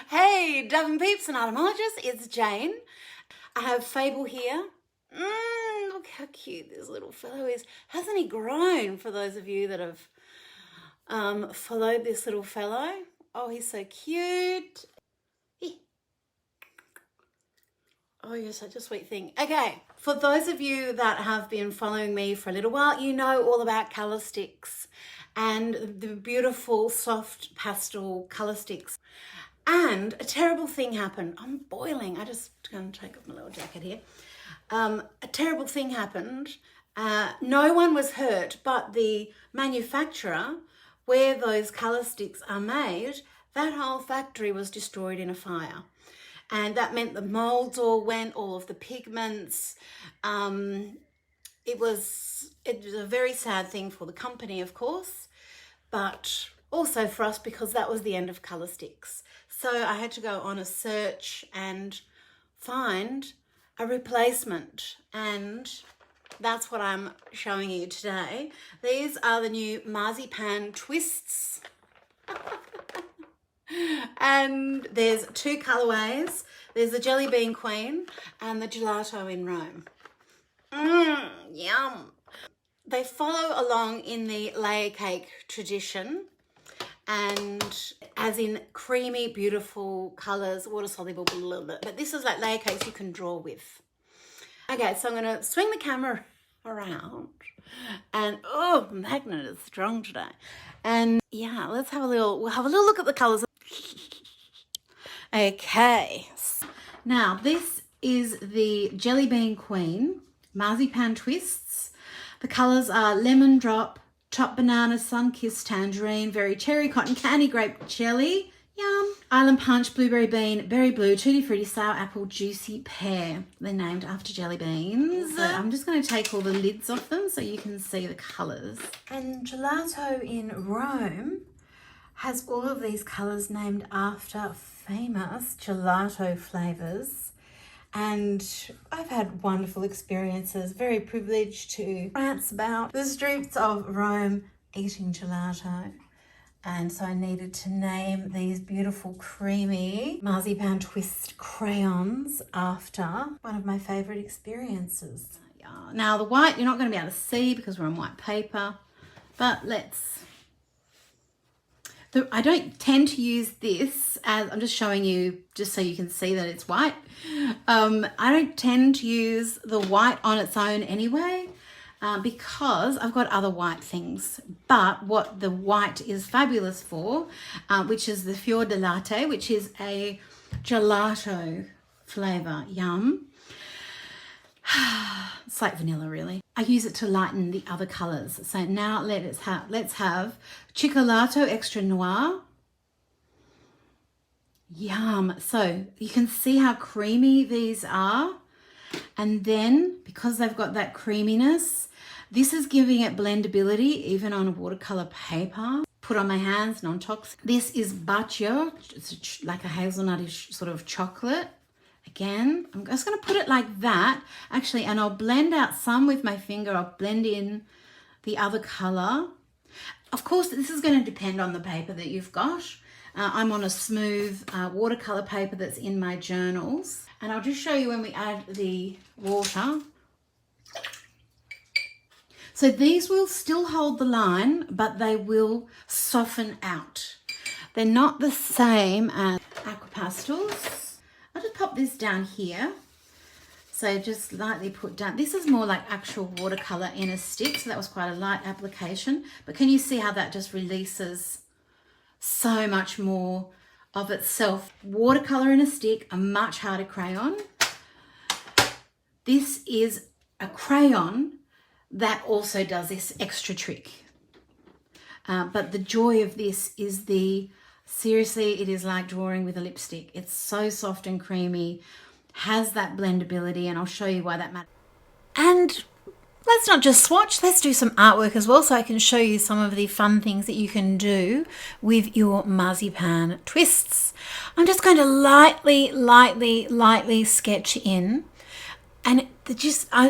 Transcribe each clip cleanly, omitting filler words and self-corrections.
Hey, Dove and Peeps and Etymologists, it's Jane. I have Fable here. Look how cute this little fellow is. Hasn't he grown, for those of you that have followed this little fellow? Oh, he's so cute. Oh, you're such a sweet thing. Okay, for those of you that have been following me for a little while, you know all about colour sticks and the beautiful soft pastel colour sticks. And a terrible thing happened. I'm boiling. I just going to take off my little jacket here. A terrible thing happened. No one was hurt, but the manufacturer where those colour sticks are made, that whole factory was destroyed in a fire. And that meant the molds all went, all of the pigments. It was a very sad thing for the company, of course, but also for us because that was the end of colour sticks. So I had to go on a search and find a replacement, and that's what I'm showing you today. These are the new Marzipan Twists. And there's two colourways. There's the Jelly Bean Queen and the Gelato in Rome. Yum. They follow along in the layer cake tradition, and as in creamy, beautiful colours, water soluble, but this is like layer cakes you can draw with. Okay, so I'm going to swing the camera around, and oh, the magnet is strong today. And yeah, we'll have a little look at the colours. Okay, now this is the Jelly Bean Queen Marzipan Twists. The colours are lemon drop, top banana, sun-kissed tangerine, very cherry, cotton candy, grape jelly, yum, island punch, blueberry bean, berry blue, tutti frutti, sour apple, juicy pear. They're named after jelly beans. So I'm just going to take all the lids off them so you can see the colours. And Gelato in Rome has all of these colours named after famous gelato flavours. And I've had wonderful experiences, very privileged to prance about the streets of Rome eating gelato. And so I needed to name these beautiful creamy Marzipan Twist crayons after one of my favourite experiences. Now the white, you're not going to be able to see because we're on white paper, but I don't tend to use this as, I'm just showing you just so you can see that it's white. I don't tend to use the white on its own anyway, because I've got other white things. But what the white is fabulous for, which is the Fior di Latte, which is a gelato flavour, yum. It's like vanilla, really. I use it to lighten the other colours. So now let's have Cioccolato Extra Noir. Yum. So you can see how creamy these are. And then because they've got that creaminess, this is giving it blendability even on a watercolour paper. Put on my hands, non-toxic. This is Bacio. It's like a hazelnutty sort of chocolate. Again, I'm just going to put it like that, actually, and I'll blend out some with my finger. I'll blend in the other colour. Of course, this is going to depend on the paper that you've got. I'm on a smooth watercolour paper that's in my journals. And I'll just show you when we add the water. So these will still hold the line, but they will soften out. They're not the same as aqua pastels. I'll just pop this down here. So just lightly put down. This is more like actual watercolour in a stick. So that was quite a light application. But can you see how that just releases so much more of itself? Watercolour in a stick, a much harder crayon. This is a crayon that also does this extra trick. But the joy of this is seriously, it is like drawing with a lipstick. It's so soft and creamy, has that blendability, and I'll show you why that matters. And let's not just swatch, let's do some artwork as well so I can show you some of the fun things that you can do with your Marzipan Twists. I'm just going to lightly sketch in. And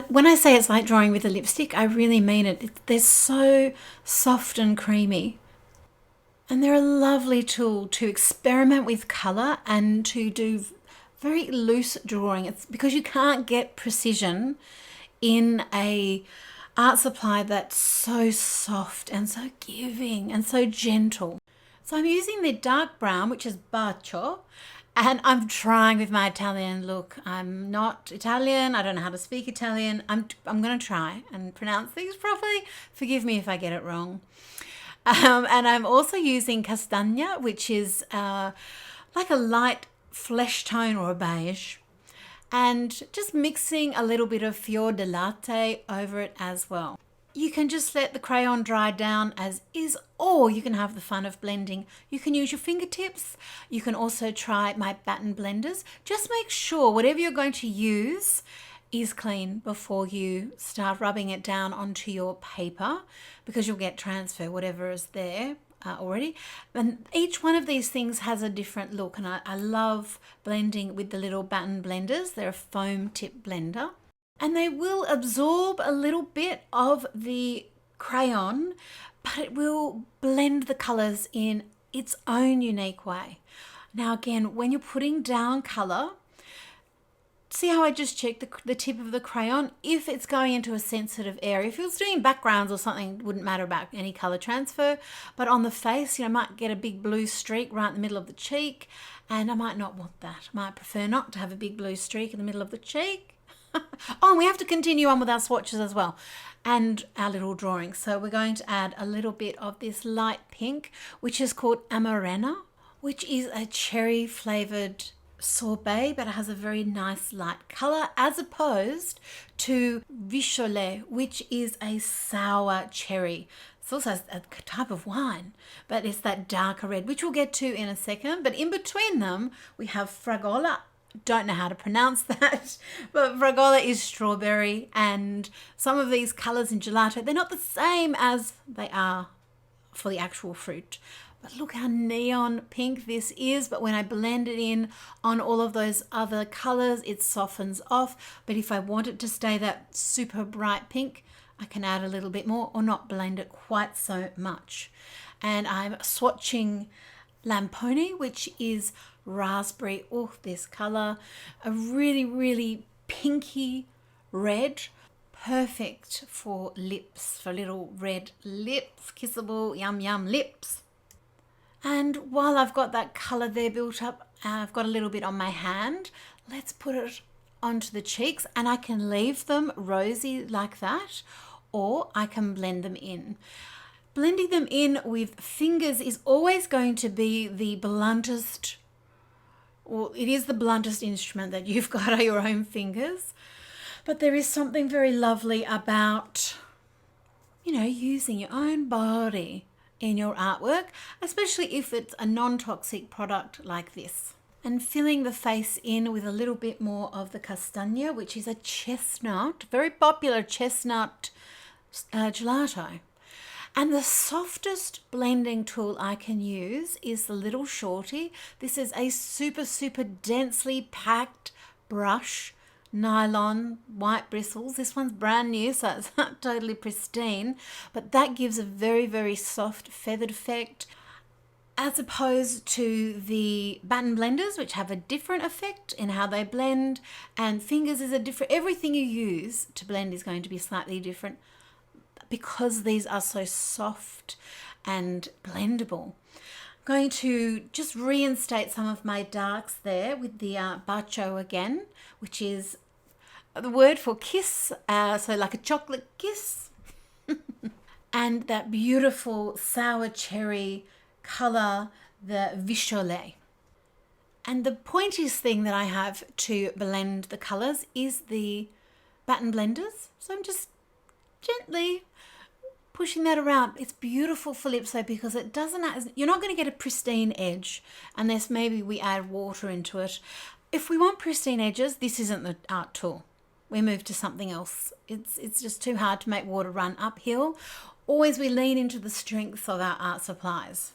when I say it's like drawing with a lipstick, I really mean it. They're so soft and creamy. And they're a lovely tool to experiment with colour and to do very loose drawing. It's because you can't get precision in a art supply that's so soft and so giving and so gentle. So I'm using the dark brown, which is bacio, and I'm trying with my Italian look. I'm not Italian. I don't know how to speak Italian. I'm going to try and pronounce things properly. Forgive me if I get it wrong. And I'm also using castagna, which is like a light flesh tone or a beige. And just mixing a little bit of fior di latte over it as well. You can just let the crayon dry down as is, or you can have the fun of blending. You can use your fingertips. You can also try my batten blenders. Just make sure whatever you're going to use is clean before you start rubbing it down onto your paper, because you'll get transfer whatever is there already. And each one of these things has a different look, and I love blending with the little batten blenders. They're a foam tip blender, and they will absorb a little bit of the crayon, but it will blend the colors in its own unique way. Now again, when you're putting down color, see how I just checked the tip of the crayon? If it's going into a sensitive area, if it was doing backgrounds or something, it wouldn't matter about any color transfer. But on the face, I might get a big blue streak right in the middle of the cheek, and I might not want that. I might prefer not to have a big blue streak in the middle of the cheek. Oh, and we have to continue on with our swatches as well and our little drawings. So we're going to add a little bit of this light pink, which is called Amarena, which is a cherry flavored sorbet, but it has a very nice light color, as opposed to Vicholet, which is a sour cherry. It's also a type of wine, but it's that darker red, which we'll get to in a second. But in between them, we have Fragola. Don't know how to pronounce that, but Fragola is strawberry, and some of these colors in gelato, they're not the same as they are for the actual fruit. But look how neon pink this is, but when I blend it in on all of those other colors, it softens off. But if I want it to stay that super bright pink, I can add a little bit more or not blend it quite so much. And I'm swatching Lamponi, which is raspberry. Oh, this color, a really, really pinky red, perfect for lips, for little red lips, kissable, yum, yum lips. And while I've got that color there built up, I've got a little bit on my hand. Let's put it onto the cheeks, and I can leave them rosy like that, or I can blend them in. Blending them in with fingers is always going to be the bluntest, or it is the bluntest instrument that you've got are your own fingers. But there is something very lovely about, using your own body in your artwork, especially if it's a non-toxic product like this. And filling the face in with a little bit more of the castagna, which is a chestnut, very popular chestnut gelato. And the softest blending tool I can use is the little shorty. This is a super, super densely packed brush, nylon, white bristles. This one's brand new, so it's not totally pristine, but that gives a very, very soft feathered effect, as opposed to the batten blenders, which have a different effect in how they blend, and fingers is a different, everything you use to blend is going to be slightly different because these are so soft and blendable. I'm going to just reinstate some of my darks there with the bacio again, which is the word for kiss, so like a chocolate kiss. And that beautiful sour cherry color, the Vicholet. And the pointiest thing that I have to blend the colors is the batten blenders. So I'm just gently pushing that around. It's beautiful for lips though, because it doesn't, you're not going to get a pristine edge unless maybe we add water into it. If we want pristine edges, this isn't the art tool. We move to something else. It's just too hard to make water run uphill. Always we lean into the strengths of our art supplies.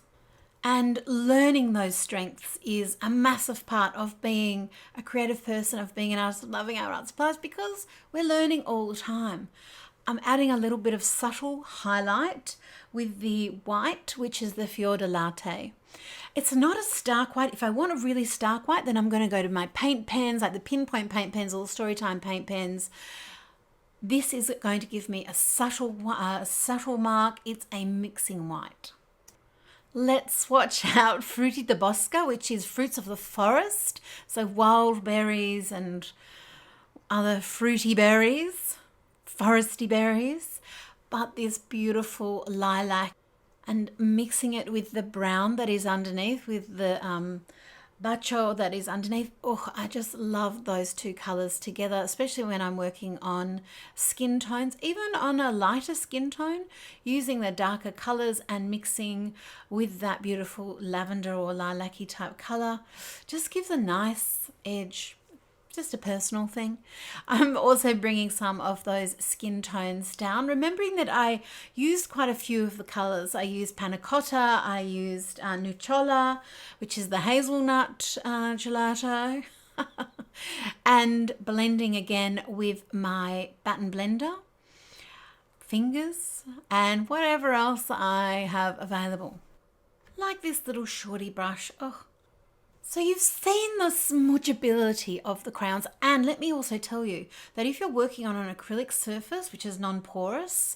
And learning those strengths is a massive part of being a creative person, of being an artist, loving our art supplies, because we're learning all the time. I'm adding a little bit of subtle highlight with the white, which is the Fior de Latte. It's not a stark white. If I want a really stark white, then I'm going to go to my paint pens, like the Pinpoint paint pens or the Storytime paint pens. This is going to give me a subtle mark. It's a mixing white. Let's swatch out Frutti di Bosco, which is fruits of the forest. So wild berries and other fruity berries, foresty berries. But this beautiful lilac, and mixing it with the brown that is underneath, with the bacio that is underneath. Oh, I just love those two colors together, especially when I'm working on skin tones, even on a lighter skin tone, using the darker colors and mixing with that beautiful lavender or lilac-y type color just gives a nice edge. Just a personal thing. I'm also bringing some of those skin tones down, remembering that I used quite a few of the colors. I used panna cotta, I used nuciola, which is the hazelnut gelato, and blending again with my baton blender, fingers, and whatever else I have available. Like this little shorty brush. Oh. So you've seen the smudgeability of the crayons, and let me also tell you that if you're working on an acrylic surface, which is non-porous,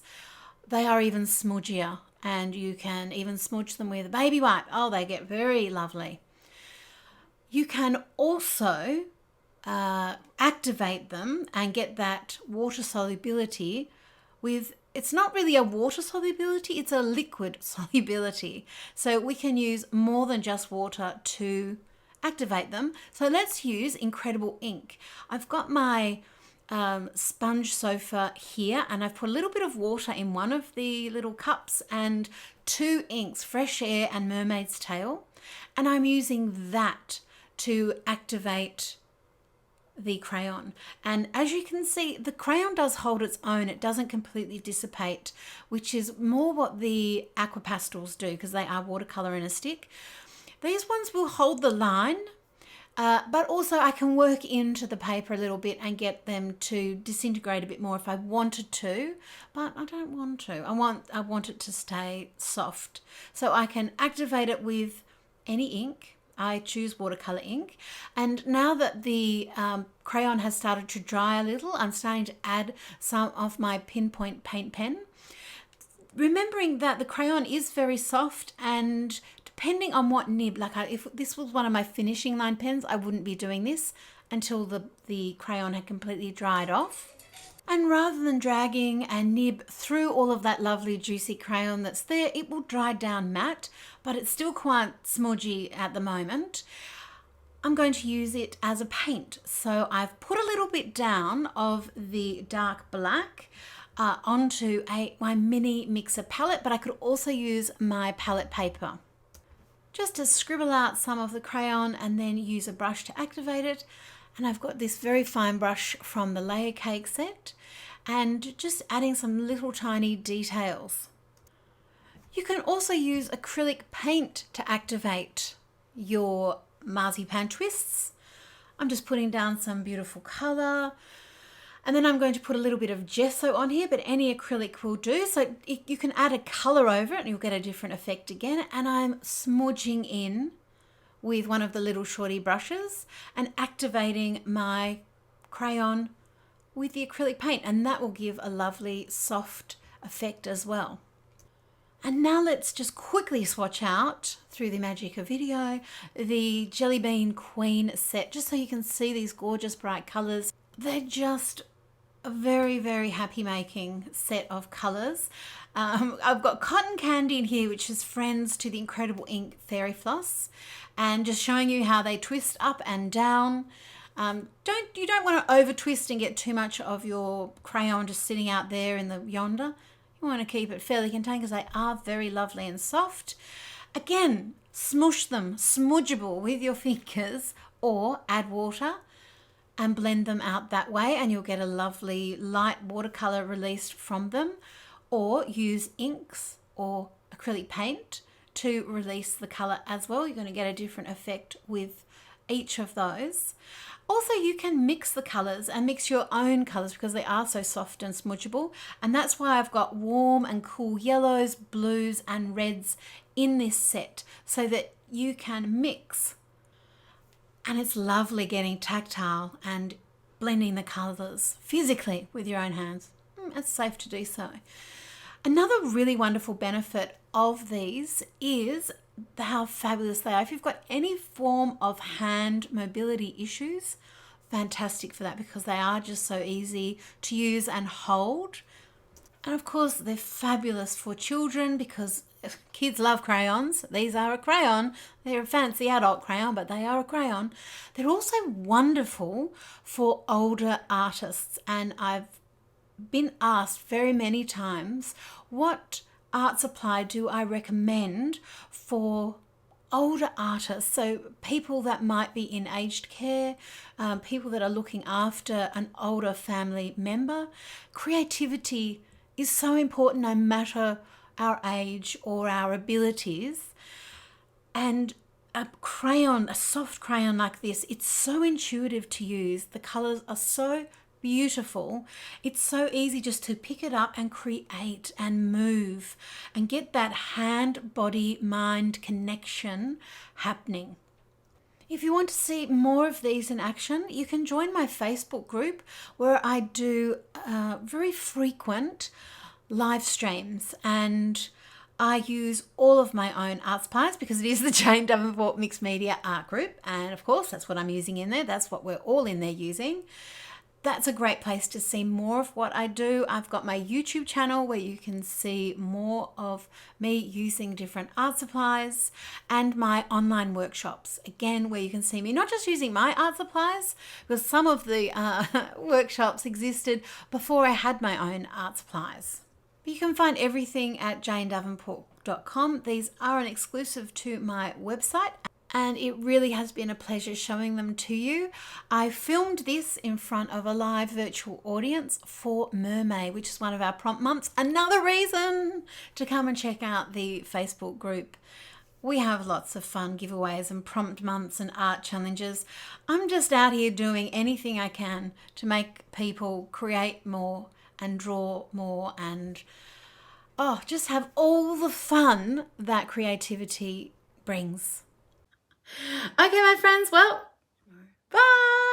they are even smudgier, and you can even smudge them with a baby wipe. Oh, they get very lovely. You can also activate them and get that water solubility with, it's not really a water solubility, it's a liquid solubility. So we can use more than just water to activate them. So let's use Incredible Ink. I've got my sponge sofa here, and I've put a little bit of water in one of the little cups and 2 inks, Fresh Air and Mermaid's Tail, and I'm using that to activate the crayon. And as you can see, the crayon does hold its own. It doesn't completely dissipate, which is more what the aqua pastels do, because they are watercolor in a stick. These ones will hold the line, but also I can work into the paper a little bit and get them to disintegrate a bit more if I wanted to, but I don't want to. I want it to stay soft. So I can activate it with any ink. I choose watercolor ink. And now that the crayon has started to dry a little, I'm starting to add some of my Pinpoint paint pen, remembering that the crayon is very soft, and depending on what nib, like if this was one of my finishing line pens, I wouldn't be doing this until the crayon had completely dried off. And rather than dragging a nib through all of that lovely juicy crayon that's there, it will dry down matte, but it's still quite smudgy at the moment. I'm going to use it as a paint. So I've put a little bit down of the dark black onto my mini mixer palette, but I could also use my palette paper just to scribble out some of the crayon and then use a brush to activate it. And I've got this very fine brush from the Layer Cake set, and just adding some little tiny details. You can also use acrylic paint to activate your Marzipan Twists. I'm just putting down some beautiful color, and then I'm going to put a little bit of gesso on here, but any acrylic will do. So you can add a color over it and you'll get a different effect again. And I'm smudging in with one of the little shorty brushes and activating my crayon with the acrylic paint, and that will give a lovely soft effect as well. And now let's just quickly swatch out, through the magic of video, the Jelly Bean Queen set, just so you can see these gorgeous bright colors. They're just a very, very happy making set of colors. I've got Cotton Candy in here, which is friends to the Incredible Ink Fairy Floss, and just showing you how they twist up and down. You don't want to over twist and get too much of your crayon just sitting out there in the yonder. You want to keep it fairly contained because they are very lovely and soft. Again, smush them, smudgeable with your fingers, or add water and blend them out that way, and you'll get a lovely light watercolor released from them. Or use inks or acrylic paint to release the color as well. You're going to get a different effect with each of those. Also, you can mix the colours and mix your own colours because they are so soft and smudgeable. And that's why I've got warm and cool yellows, blues and reds in this set so that you can mix. And it's lovely getting tactile and blending the colours physically with your own hands. It's safe to do so. Another really wonderful benefit of these is how fabulous they are. If you've got any form of hand mobility issues, fantastic for that because they are just so easy to use and hold. And of course, they're fabulous for children because kids love crayons. These are a crayon. They're a fancy adult crayon, but they are a crayon. They're also wonderful for older artists. And I've been asked very many times, what art supply do I recommend for older artists? So people that might be in aged care, people that are looking after an older family member. Creativity is so important no matter our age or our abilities. And a crayon, a soft crayon like this, it's so intuitive to use. The colours are so beautiful. It's so easy just to pick it up and create and move and get that hand, body, mind connection happening. If you want to see more of these in action, you can join my Facebook group where I do very frequent live streams, and I use all of my own art supplies because it is the Jane Davenport Mixed Media Art Group, and of course that's what I'm using in there. That's what we're all in there using. That's a great place to see more of what I do. I've got my YouTube channel where you can see more of me using different art supplies, and my online workshops, again, where you can see me not just using my art supplies, because some of the workshops existed before I had my own art supplies. You can find everything at janedavenport.com. These are an exclusive to my website, and it really has been a pleasure showing them to you. I filmed this in front of a live virtual audience for Mermay, which is one of our prompt months. Another reason to come and check out the Facebook group. We have lots of fun giveaways and prompt months and art challenges. I'm just out here doing anything I can to make people create more and draw more and just have all the fun that creativity brings. Okay, my friends, well, bye.